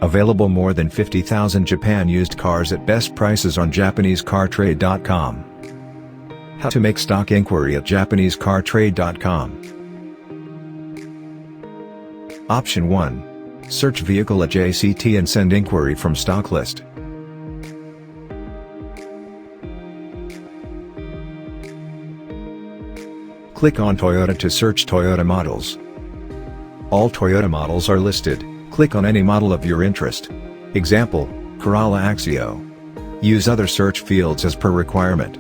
Available more than 50,000 Japan used cars at best prices on JapaneseCarTrade.com. How to make stock inquiry at JapaneseCarTrade.com. Option 1. Search vehicle at JCT and send inquiry from stocklist. Click on Toyota to search Toyota models. All Toyota models are listed. Click on any model of your interest. Example, Corolla Axio. Use other search fields as per requirement.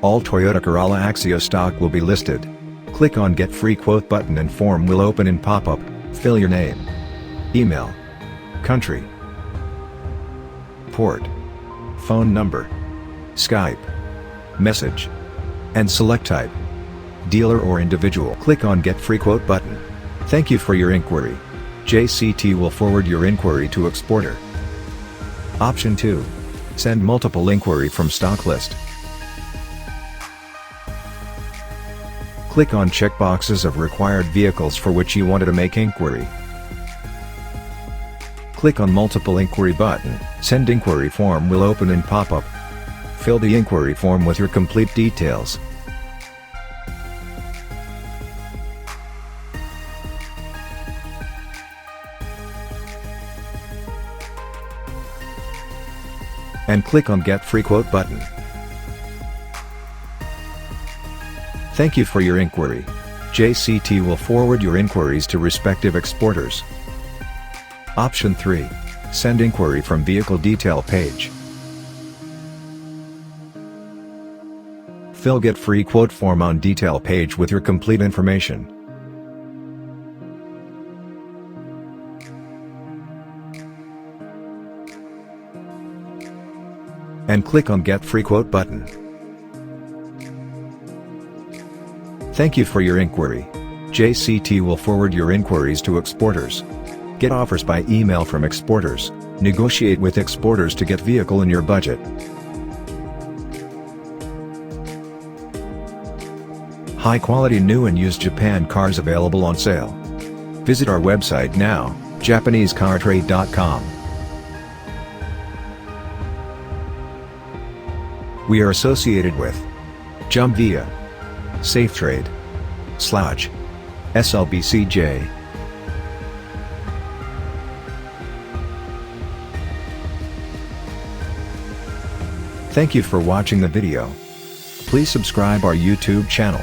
All Toyota Corolla Axio stock will be listed. Click on Get Free Quote button and form will open in pop-up. Fill your name, email, country, port, phone number, Skype, message, and select type, dealer or individual. Click on Get Free Quote button. Thank you for your inquiry. JCT will forward your inquiry to exporter. Option 2. Send multiple inquiry from stock list. Click on checkboxes of required vehicles for which you wanted to make inquiry. Click on Multiple Inquiry button. Send inquiry form will open in pop-up. Fill the inquiry form with your complete details. And click on Get Free Quote button. Thank you for your inquiry. JCT will forward your inquiries to respective exporters. Option 3. Send inquiry from vehicle detail page. Fill Get Free Quote form on detail page with your complete information. And click on Get Free Quote button. Thank you for your inquiry. JCT will forward your inquiries to exporters. Get offers by email from exporters. Negotiate with exporters to get vehicle in your budget. High quality new and used Japan cars available on sale. Visit our website now, JapaneseCarTrade.com. We are associated with Jumvia, SafeTrade, Slouch, SLBCJ. Thank you for watching the video. Please subscribe our YouTube channel.